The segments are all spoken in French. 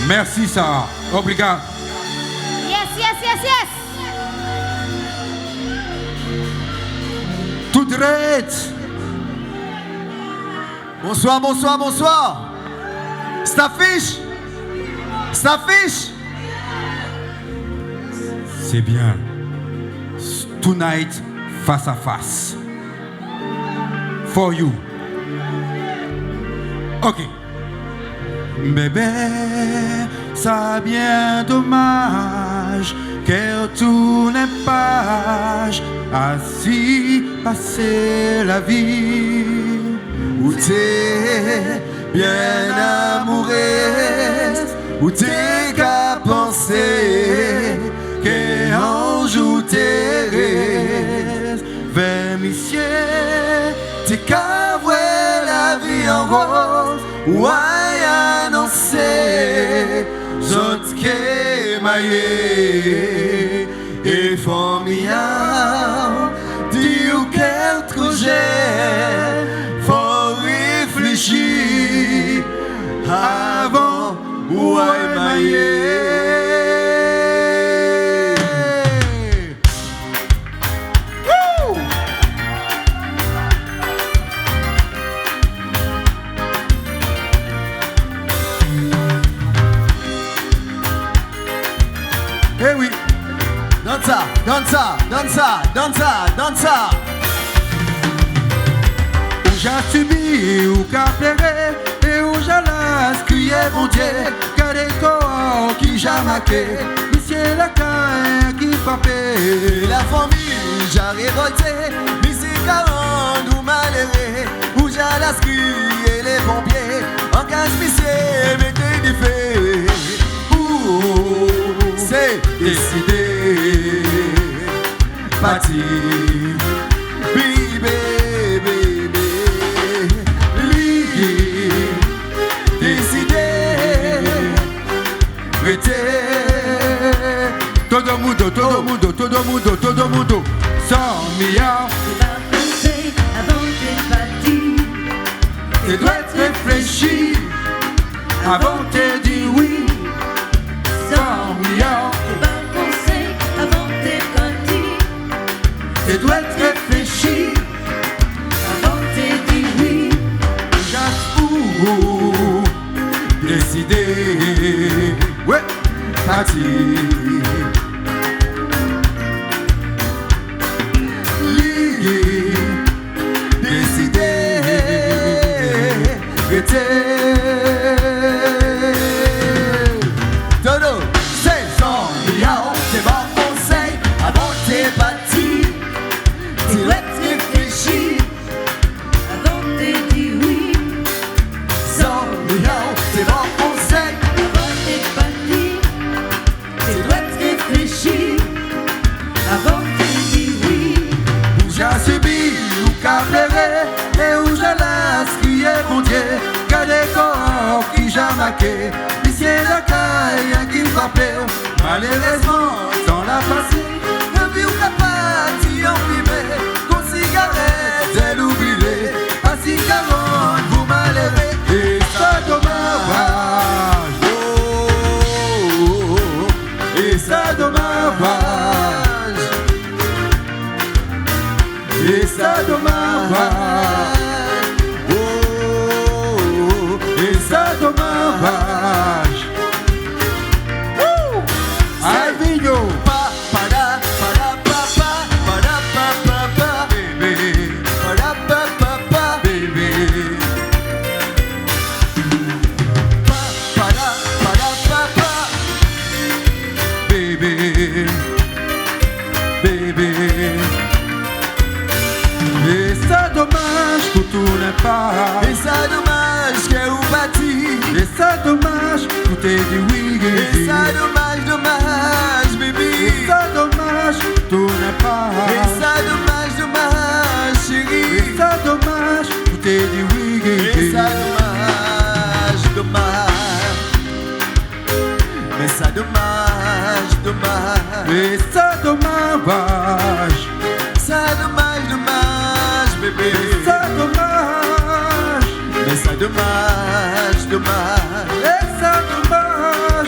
Merci Sarah. Obrigado. Yes, yes, yes, yes. Tout droit. Bonsoir, bonsoir, bonsoir. Starfish. Starfish. C'est bien. Tonight, face à face. For you. Ok. Bébé, ça bien dommage qu'elle tourne page, ainsi passer la vie. Où t'es bien amoureuse, où t'es qu'à penser qu'un jour t'es vers monsieur, t'es qu'à voir la vie en rose, ou à annoncer, j'autre qu'est maillé et formidable, dire qu'elle trop j'ai, faut réfléchir avant ou à mailler. Eh oui. Danza, danza, danza, danza, danza. Où j'ai subi, où qu'a pleuré, et où j'ai las crié mon Dieu, qu'a des corps qui j'ai marqué, monsieur la caille qui frappait. La famille, j'ai révolté, monsieur 40 ou malheureux, où j'ai la et les pompiers, en casse monsieur, mettez du feu. C'est décidé, parti, bébé, bébé, lié, décidé, prêté. Todo mundo, todo mundo, todo mundo, todo mundo, 100 milliards. Avant tes parties, Tu dois réfléchir avant de dire oui. 100 milliards. pas penser avant tes parties, Tu dois réfléchir avant tes dit oui. Jasper, décider, ouais, partir. Lié, décider, rester. Dodo, c'est 100 milliards, c'est bon conseil avant tes parties. Tu dois réfléchir Avant tes dit oui. 100 milliards, c'est bon conseil. Avant tes parties, Tu dois réfléchir avant tes dit oui. Où j'ai subi, où qu'a pleuré, et où j'ai las crié mon Dieu, qu'a des corps qui j'ai marqué, ici la caille qui frappait, malheureusement dans la passé, le vieux capable d'y en vivre, ton cigarette, elle oubliée, pas cigarette, vous malheureux. et ça dommage, Oh, oh, oh, et ça dommage, et ça dommage, oh, et ça dommage. Alvino, pa, para, para, pa, pa, para, pa, pa, pa, bébé, para, pa, pa, pa, bébé. pa, para, para, pa, pa. Bébé, bébé. Et ça dommage pour tout n'est pas. Et ça dommage que vous bâtit. Et ça dommage pour tes dit oui. Et ça dommage, dommage, baby. Et ça dommage tout n'est pas. Et ça dommage, dommage, chérie. Et ça dommage pour tes dit oui. Et ça dommage, dommage. Mais ça dommage, dommage. Et ça dommage. Ça dommage, dommage, bébé. Et ça dommage. Mais ça dommage, dommage. Et ça dommage.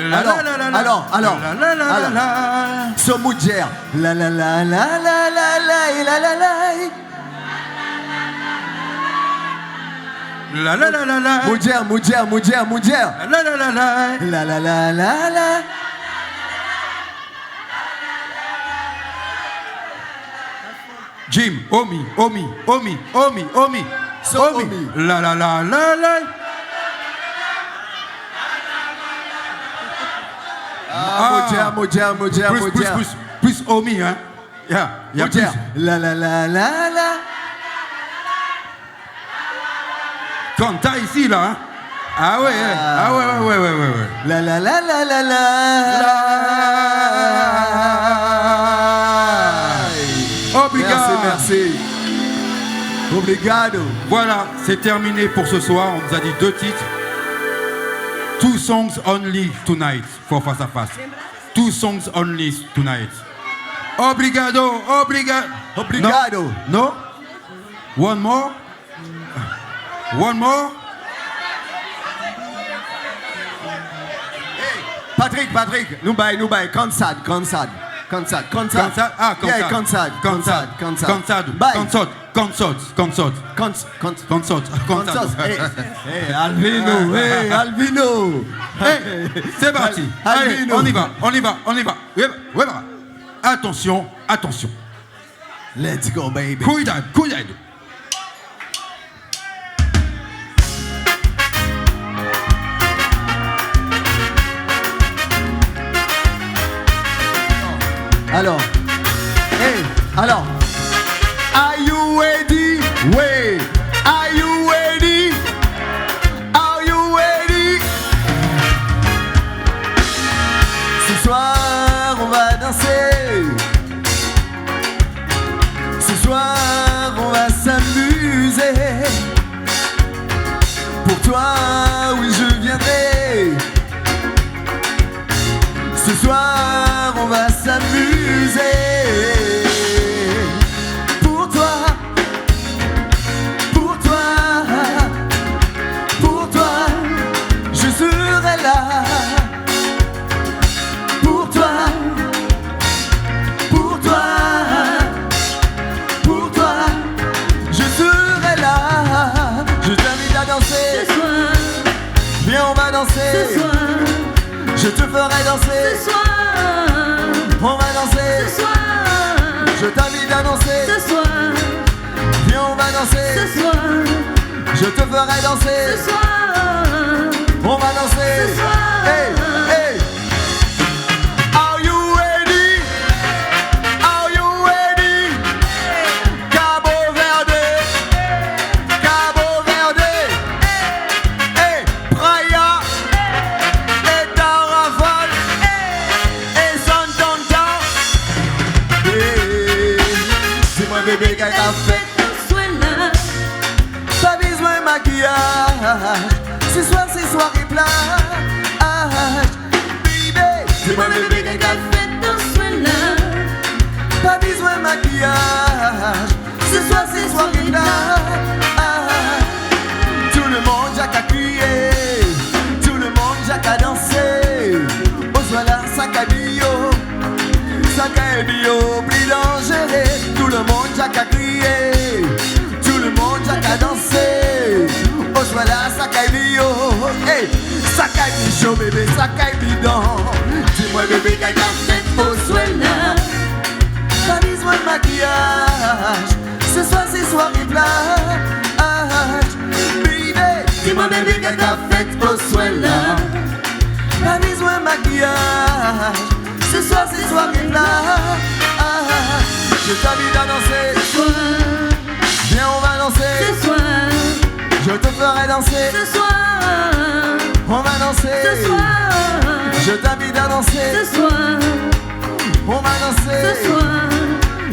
Alors. So Moudjer. La la la la la la la la la la. La la la la la. Moudjer. La la la la. La la la la la. Jim, Omi. So Omi. La la la la la. Moudjer. Plus Omi, hein. Il y a plus. La la la la la. Quand t'as ici, là, hein. Ah ouais. La la la la la la. Merci. Obrigado. Voilà, c'est terminé pour ce soir. On vous a dit 2 titres. 2 songs only tonight for Face à Face. 2 songs only tonight. Obrigado. No? One more? Patrick, nous bail, Kansad. Ah, Yeah, Kansad. Hey, Alvino. Hey, c'est parti. Allez, Alvino. on y va. Voilà. Attention. Let's go, baby. Cuidado. Alors, are you ready? Wait, are you ready? Ce soir, on va danser. Ce soir, on va s'amuser. Pour toi, oui, je viendrai. Ce soir, on va s'amuser. Pour toi, je serai là. Pour toi, je serai là. Je t'invite à danser. Ce soir, Viens, on va danser. ce soir, Je te ferai danser. ce soir, On va danser. ce soir, Je t'invite à danser. ce soir, Viens, on va danser. ce soir, Je te ferai danser. ce soir, On va danser. ce soir. Hey. Are you ready? Cabo Verde. Hey, Praia. Et Tarrafal. Et Santonta. Hey. C'est moi bébé qui a fait. Consuela, Pas besoin de maquillage. Ce soir, c'est soirée plage. Baby, c'est moi bébé qui a fait. Consuela, Pas besoin de maquillage. Ce soir, c'est soirée plage. Tout le monde j'ai qu'à crier. Tout le monde j'ai qu'à danser. Oh, voilà, sac à bio. Plus dangereux. Tout le monde j'ai qu'à crier. Tout le monde j'ai qu'à danser. Oh, voilà, sac à bio. Hey, sac à bichot, bébé, sac à bidon. Dis-moi, bébé, qu'à fait. Oh, Consuela, pas besoin de maquillage. Ce soir, c'est soirée plage. Baby, dis-moi bébé qu'elle t'a fait Consuela, pas besoin de maquillage. Ce soir, c'est soirée plage. Je t'invite à danser. ce soir, Viens, on va danser. ce soir, Je te ferai danser. ce soir, On va danser. ce soir, Je t'invite à danser. ce soir, On va danser. ce soir,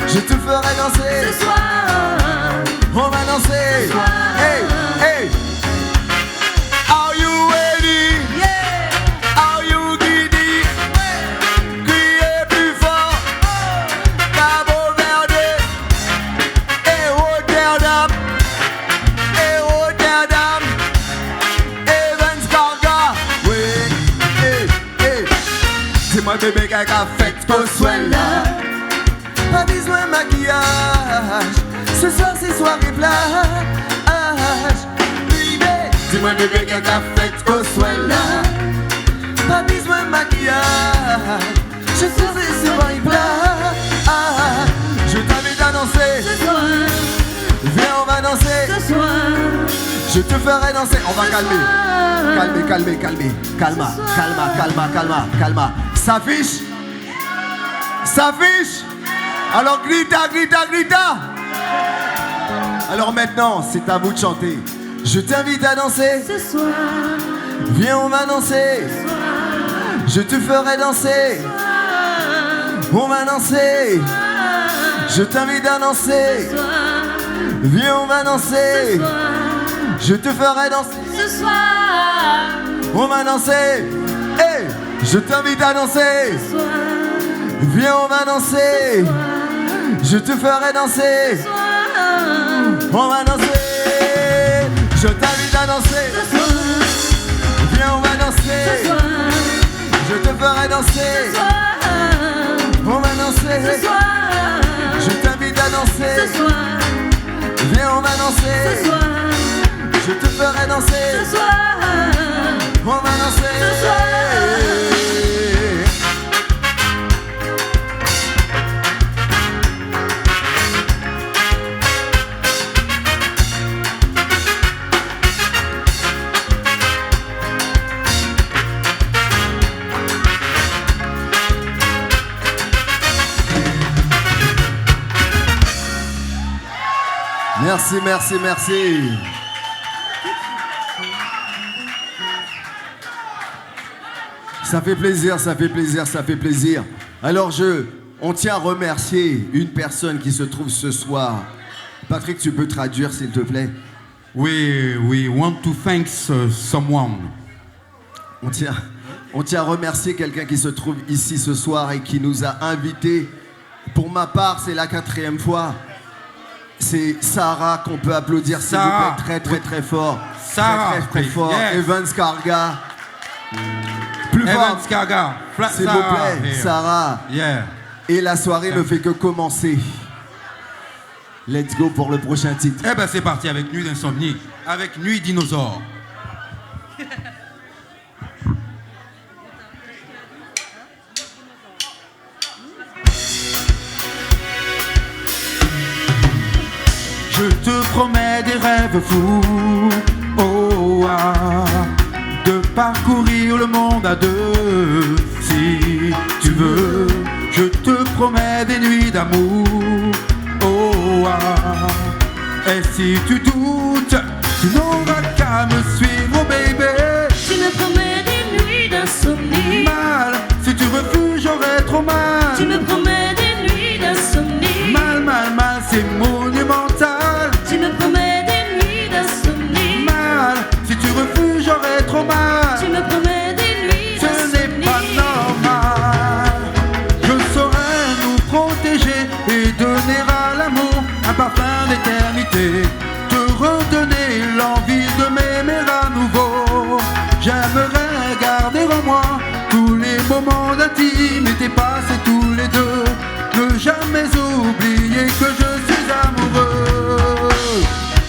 Je te ferai danser. ce soir, On va danser. Ce soir. Hey. Are you ready? yeah, Are you giddy? Criez plus fort. Cabo Verde. Et Rotterdam. Evans Carga. Oui. Dis-moi bébé qu'à fait qu'on soit là. Pas besoin de maquillage. Ce soir c'est soirée plage. Dis-moi bébé qu'à fait qu'on soit là. Pas besoin de maquillage. Je sais c'est soirée plage. Je t'invite à danser. Ce soir, Viens on va danser. ce soir, Je te ferai danser. On va calmer. Calma. S'affiche. Alors glita. Alors maintenant, c'est à vous de chanter. Je t'invite à danser. ce soir, Viens, on va danser. Je te ferai danser. On va danser. Je t'invite à danser. Viens, on va danser. Je te ferai danser. ce soir, On va danser. Hey, je t'invite à danser. ce soir, Viens, on va danser. Je te ferai danser. On va danser. Je t'invite à danser. ce soir, Viens, on va ce danser. soir, Je te ferai danser. On va danser. ce soir, Je t'invite à danser. ce soir, Viens, on va ce danser. soir, Je te ferai danser. ce soir. On va danser. Ce soir. Merci. Ça fait plaisir. Alors on tient à remercier une personne qui se trouve ce soir. Patrick, tu peux traduire s'il te plaît? We want to thank someone. On tient à remercier quelqu'un qui se trouve ici ce soir et qui nous a invités. Pour ma part, c'est la 4e fois. C'est Sarah qu'on peut applaudir, s'il vous Sarah. plaît, très fort. Sarah, très fort. yes. Evans Karga. Plus fort, Evans Karga. s'il vous plaît, here. Sarah. Yeah. Et la soirée ne fait que commencer. Let's go pour le prochain titre. Eh ben c'est parti avec Nuit d'insomnie, avec Nuit dinosaure. Je te promets des rêves fous, oh ah, de parcourir le monde à deux, si tu veux. Je te promets des nuits d'amour, oh ah. Et si tu doutes, tu n'auras qu'à me suivre, oh baby. Tu me promets des nuits d'insomnie. Mal, si tu refuses, j'aurai trop mal. Tu me promets des nuits d'insomnie. Mal, c'est monumental. Tu me promets des nuits d'insomnie. Mal, si tu refuses, j'aurai trop mal. Tu me promets des nuits Ce n'est d'insomnie. pas normal. Je saurai nous protéger et donner à l'amour un parfum d'éternité. Te redonner l'envie de m'aimer à nouveau. J'aimerais garder en moi tous les moments d'intimité passés tous les deux. Ne jamais oublier que je suis amoureux.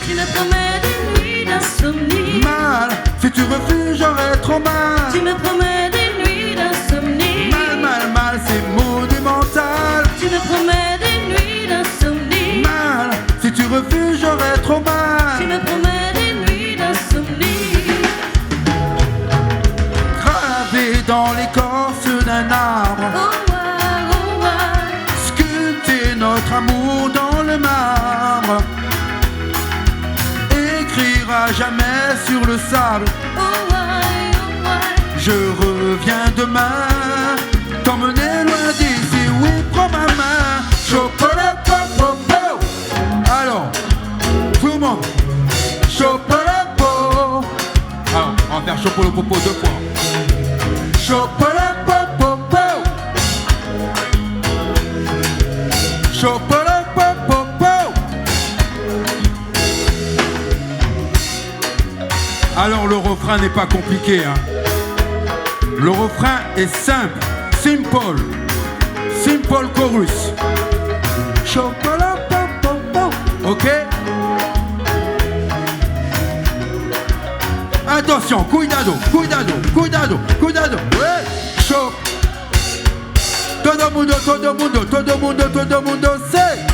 Tu me promets des nuits d'insomnie. Mal, si tu refuses, j'aurai trop mal. Tu me promets des nuits d'insomnie. Mal, c'est monumental. Tu me promets des nuits d'insomnie. Mal, si tu refuses, j'aurai trop mal. Tu me promets des nuits d'insomnie. Gravé dans l'écorce d'un arbre, Oh ouais, sculpter notre amour dans le marbre, écrire à jamais sur le sable. oh ouais. Je reviens demain, t'emmener loin d'ici, oui, prends ma main. Chocolat, pop, pop. Alors, tout le monde, chocolat, pop. Alors, on va faire chocolat, popo 2 fois. Chocolat, pop, pop. Chocolat, pop, pop. Alors, le refrain n'est pas compliqué, hein. Le refrain est simple, Simple chorus. Chocolat, ok? Attention, cuidado. Ouais, chaud. Todo mundo, c'est.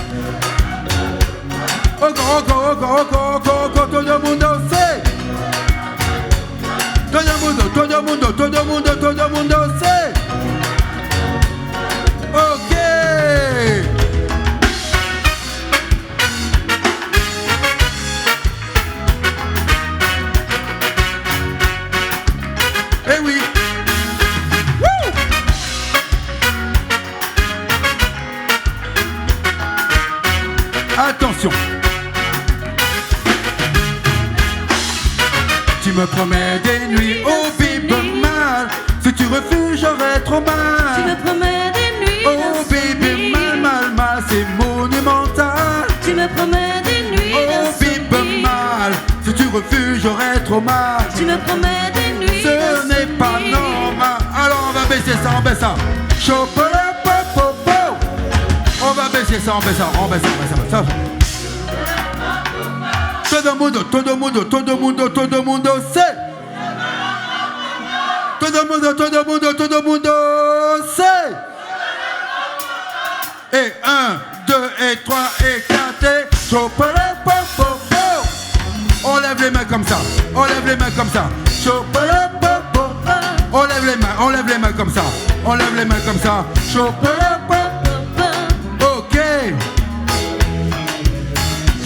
Oco, todo mundo, c'est. Todo mundo, c'est. Ok. Eh oui. Woo! Attention. Tu me promets des nuits au bip mal. Si tu refuses, j'aurai trop mal. Tu me promets des nuits oh bébé, mal, c'est monumental. Tu me promets des nuits oh bébé, mal. Si tu refuses, j'aurai trop mal. Tu me promets des nuits ce n'est pas normal. Alors on va baisser ça, on baisse ça. Chocolat, popo. On va baisser ça, on baisse ça. Todo mundo, c'est. Todo mundo, c'est. Et 1, 2, et 3, et 4, et chocolat, popo. On lève les mains comme ça. Chocolat, popo. On lève les mains comme ça. Chocolat, popo. Ok.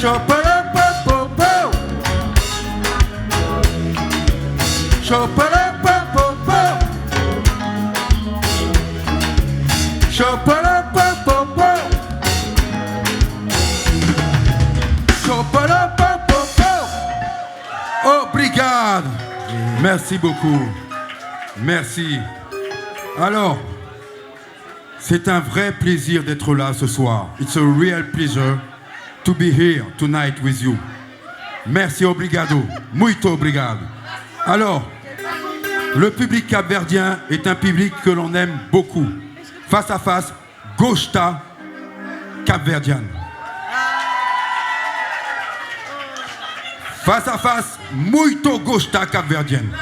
Chocolat, popo. Chocolat, popo. Chocolat, popo. Chocolat, popo. Obrigado. Merci beaucoup. Merci. Alors, c'est un vrai plaisir d'être là ce soir. It's a real pleasure to be here tonight with you. Merci, obrigado. Muito obrigado. Alors, le public capverdien est un public que l'on aime beaucoup. Face à face, Gosta capverdienne. Face à face, muito Gosta capverdienne.